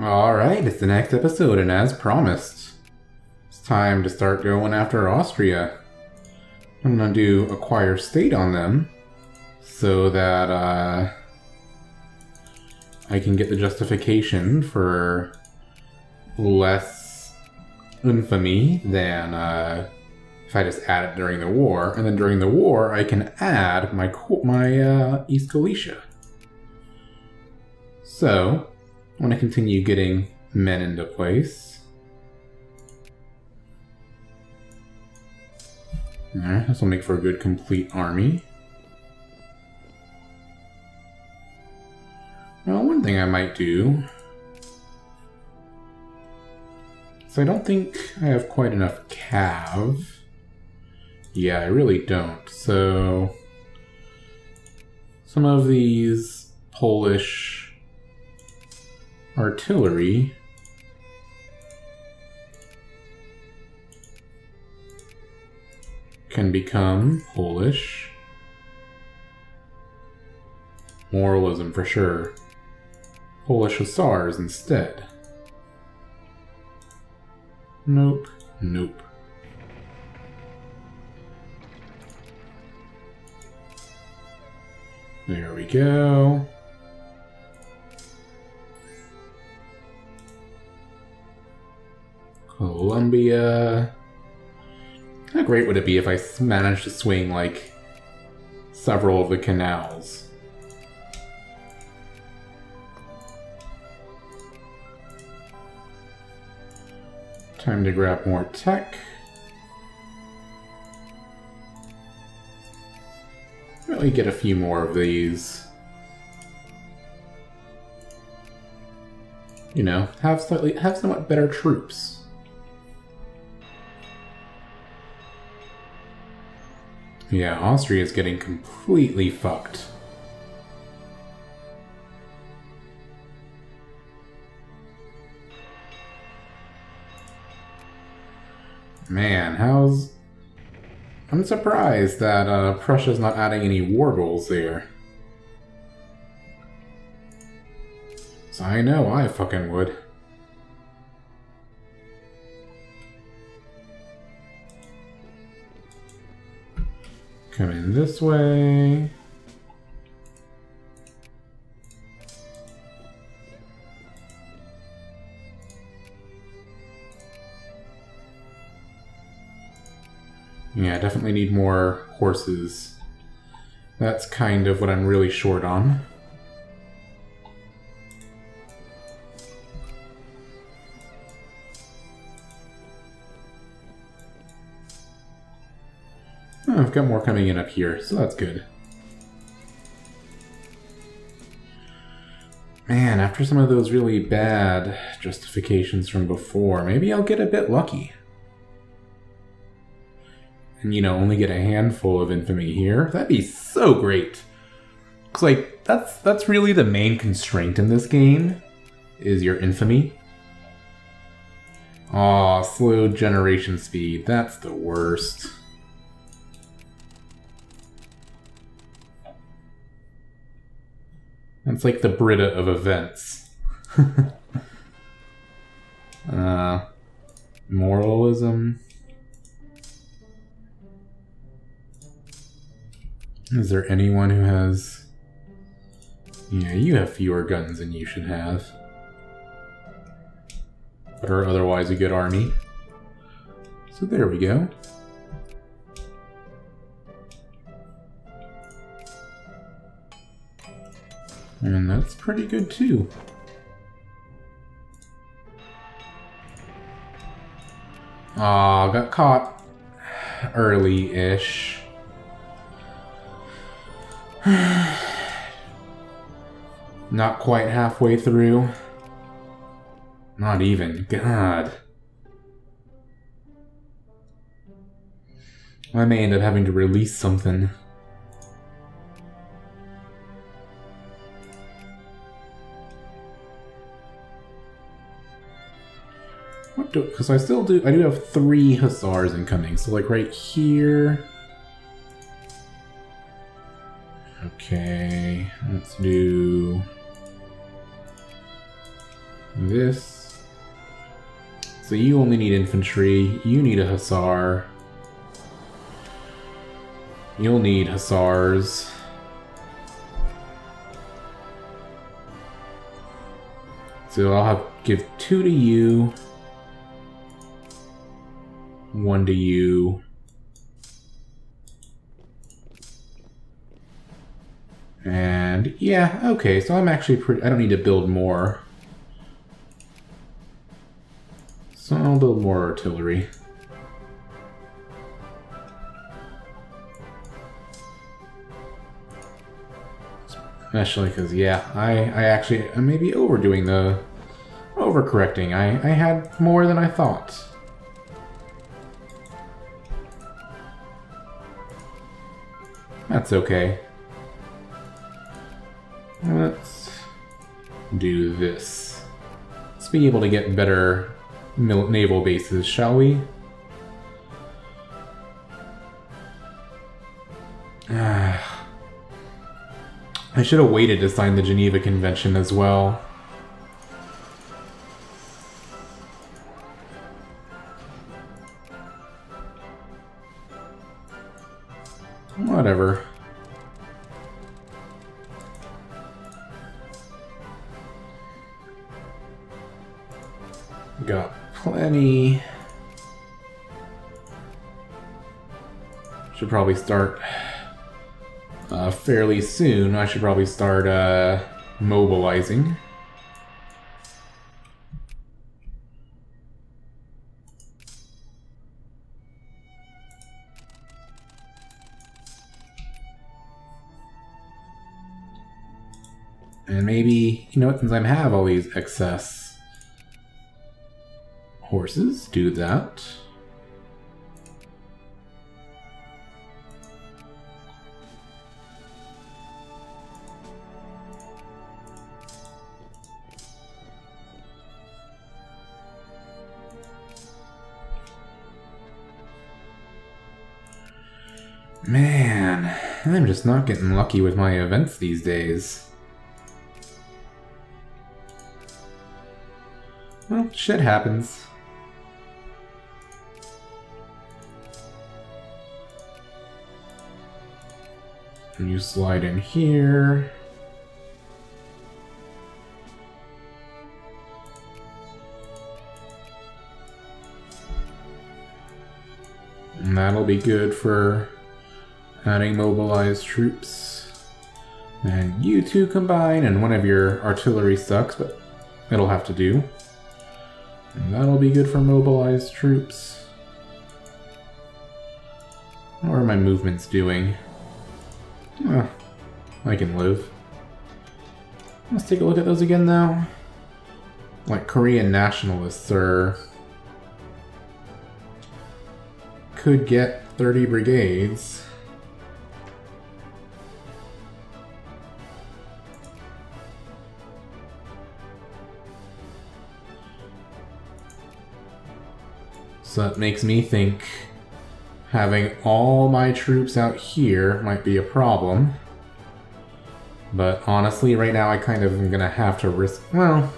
Alright, it's the next episode, and as promised, it's time to start going after Austria. I'm gonna do acquire state on them, so that I can get the justification for less infamy than if I just add it during the war. And then during the war, I can add my East Galicia. So, I want to continue getting men into place. Alright, this will make for a good complete army. Well, one thing I might do... So I don't think I have quite enough cav. Yeah, I really don't. So... some of these Polish artillery can become Polish. Moralism for sure. Polish hussars instead. Nope. Nope. There we go. Colombia. How great would it be if I managed to swing, like, several of the canals? Time to grab more tech. Really get a few more of these. You know, have somewhat better troops. Yeah, Austria is getting completely fucked. Man, I'm surprised that Prussia's not adding any war goals there. So I know I fucking would. Come in this way. Yeah, I definitely need more horses. That's kind of what I'm really short on. Oh, I've got more coming in up here, so that's good. Man, after some of those really bad justifications from before, maybe I'll get a bit lucky. And, you know, only get a handful of infamy here. That'd be so great. Cause, like, that's really the main constraint in this game, is your infamy. Aw, slow generation speed. That's the worst. That's like the Brita of events. Moralism. Is there anyone who has... Yeah, you have fewer guns than you should have. But are otherwise a good army. So there we go. And that's pretty good too. Aw, got caught early-ish. Not quite halfway through. Not even. God. I may end up having to release something. What do... Because I do have 3 hussars incoming. So like right here... Okay, let's do this. So you only need infantry. You need a hussar. You'll need hussars. So I'll give 2 to you. 1 to you. And yeah, okay, so I'm actually I don't need to build more. So I'll build more artillery. Especially because, yeah, I may be overdoing the... overcorrecting. I had more than I thought. That's okay. Let's do this. Let's be able to get better naval bases, shall we? I should have waited to sign the Geneva Convention as well. Whatever. Got plenty. Should probably start fairly soon. I should probably start mobilizing. And maybe, you know what, since I have all these excess horses, do that. Man, I'm just not getting lucky with my events these days. Well, shit happens. And you slide in here. And that'll be good for adding mobilized troops. And you two combine, and one of your artillery sucks, but it'll have to do. And that'll be good for mobilized troops. How are my movements doing? Oh, I can live. Let's take a look at those again now. Like Korean nationalists could get 30 brigades. So that makes me think having all my troops out here might be a problem. But honestly, right now I kind of am gonna have to risk... Well,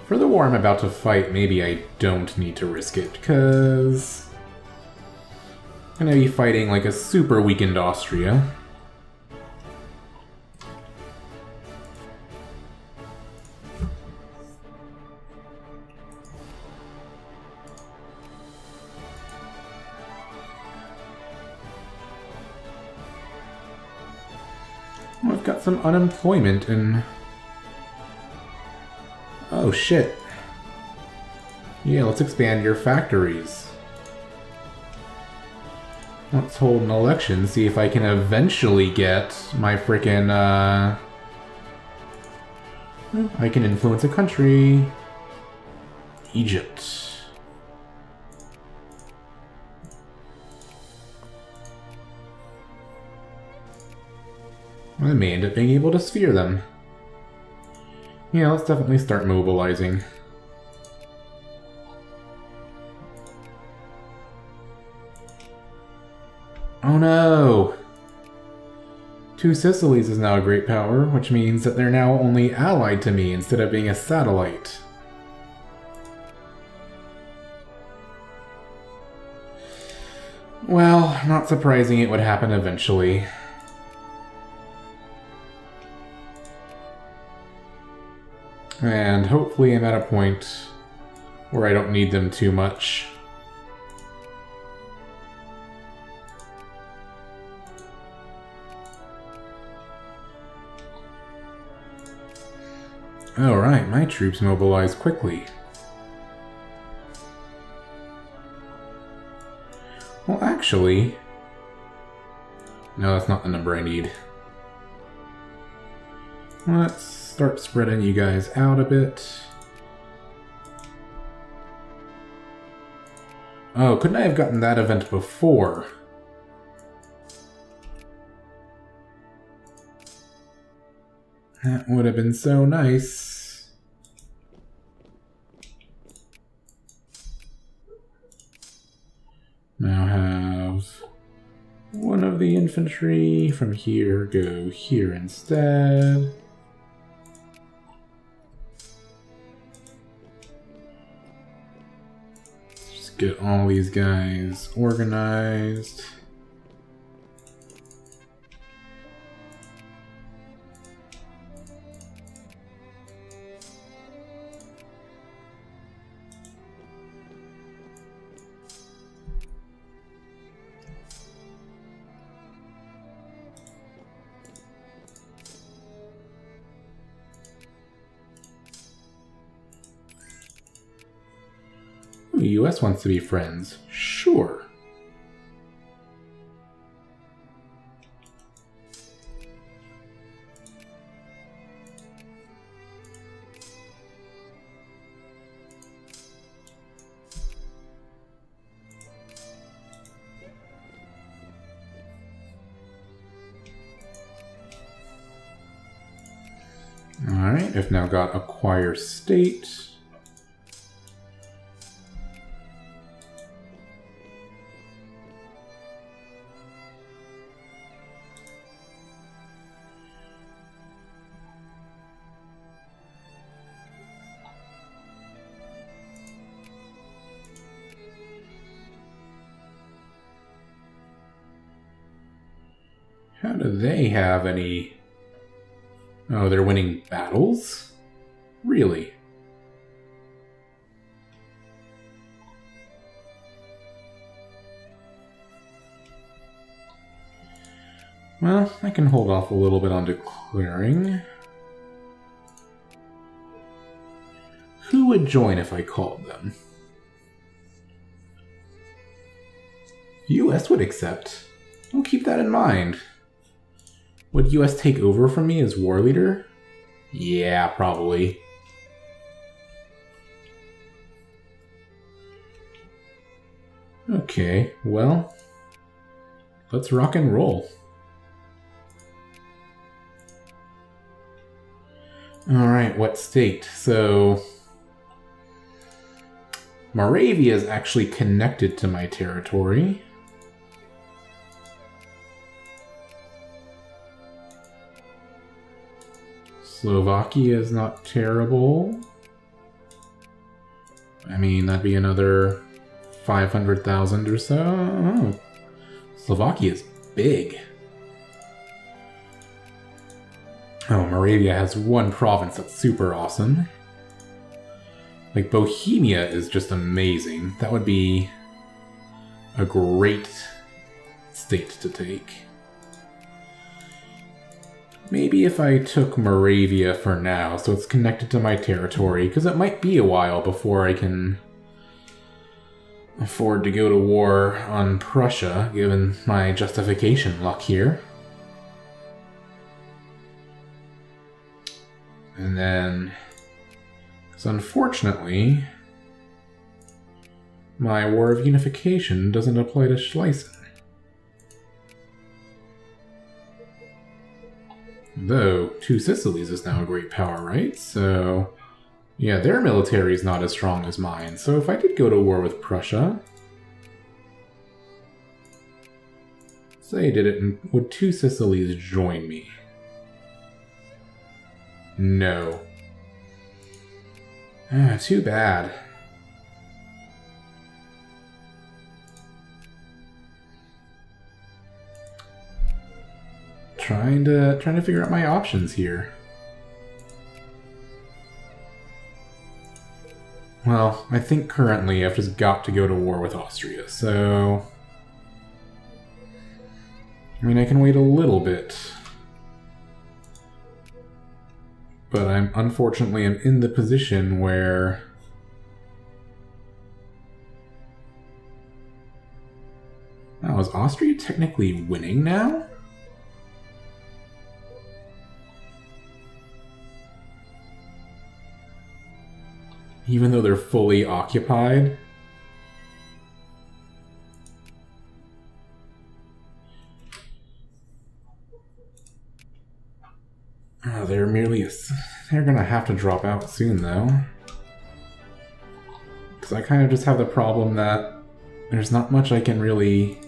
for the war I'm about to fight, maybe I don't need to risk it, because I'm gonna be fighting like a super weakened Austria. I've got some unemployment and... Oh shit. Yeah, let's expand your factories. Let's hold an election, see if I can eventually get my frickin' I can influence a country. Egypt. I may end up being able to sphere them. Yeah, let's definitely start mobilizing. Oh no! Two Sicilies is now a great power, which means that they're now only allied to me instead of being a satellite. Well, not surprising it would happen eventually. And hopefully I'm at a point where I don't need them too much. Alright, my troops mobilize quickly. Well, actually... No, that's not the number I need. Let's start spreading you guys out a bit. Oh, couldn't I have gotten that event before? That would have been so nice. Now have one of the infantry from here go here instead. Just get all these guys organized. The US wants to be friends. Sure. Alright, I've now got acquire state. How do they have any... Oh, they're winning battles? Really? Well, I can hold off a little bit on declaring. Who would join if I called them? US would accept. I'll keep that in mind. Would US take over from me as war leader? Yeah, probably. Okay, well, let's rock and roll. Alright, what state? So, Moravia is actually connected to my territory. Slovakia is not terrible. I mean, that'd be another 500,000 or so. Oh, Slovakia is big. Oh, Moravia has one province that's super awesome. Like, Bohemia is just amazing. That would be a great state to take. Maybe if I took Moravia for now, so it's connected to my territory, because it might be a while before I can afford to go to war on Prussia, given my justification luck here. And then, because unfortunately, my War of Unification doesn't apply to Schlesien. Though, Two Sicilies is now a great power, right? So, yeah, their military is not as strong as mine. So if I did go to war with Prussia, Say I did it, and would 2 Sicilies join me? No. Too bad. Trying to figure out my options here. Well, I think currently I've just got to go to war with Austria, so... I mean, I can wait a little bit. But unfortunately, I'm in the position where... Wow, is Austria technically winning now? Even though they're fully occupied? Oh, they're gonna have to drop out soon, though. Because I kind of just have the problem that there's not much I can really...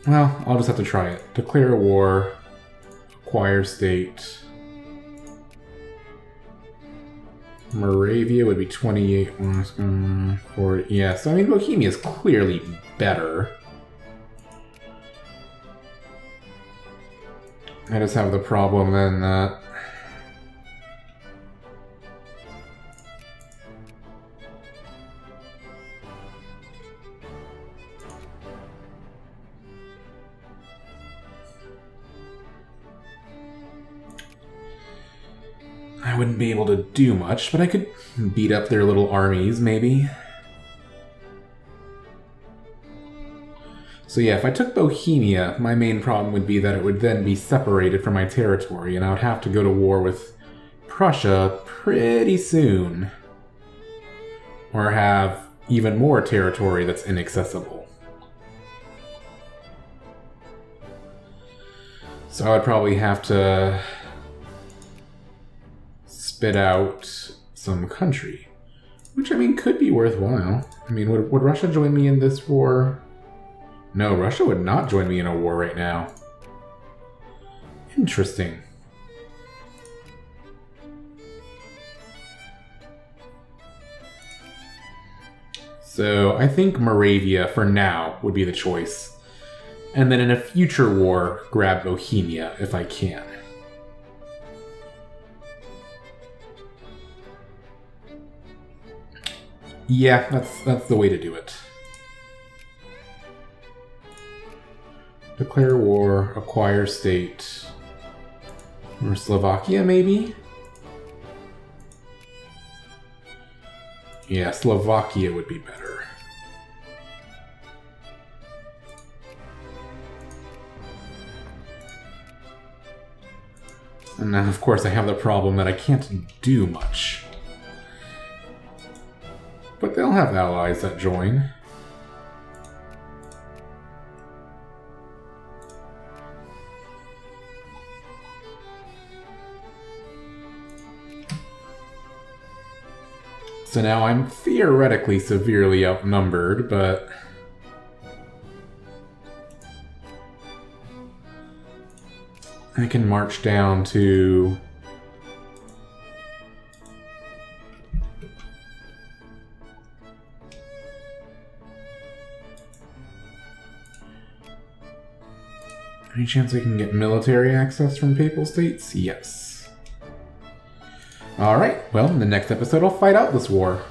Well, I'll just have to try it. Declare war, acquire state... Moravia would be 28. 40. Yeah, so I mean, Bohemia is clearly better. I just have the problem then that... I wouldn't be able to do much, but I could beat up their little armies, maybe. So yeah, if I took Bohemia, my main problem would be that it would then be separated from my territory, and I would have to go to war with Prussia pretty soon. Or have even more territory that's inaccessible. So I would probably have to... spit out some country. Which, I mean, could be worthwhile. I mean, would Russia join me in this war? No, Russia would not join me in a war right now. Interesting. So, I think Moravia, for now, would be the choice. And then in a future war, grab Bohemia, if I can. Yeah, that's the way to do it. Declare war, acquire state. Or Slovakia, maybe? Yeah, Slovakia would be better. And now, of course, I have the problem that I can't do much. But they'll have allies that join. So now I'm theoretically severely outnumbered, but... I can march down to... Any chance I can get military access from Papal States? Yes. Alright, well, in the next episode I'll fight out this war.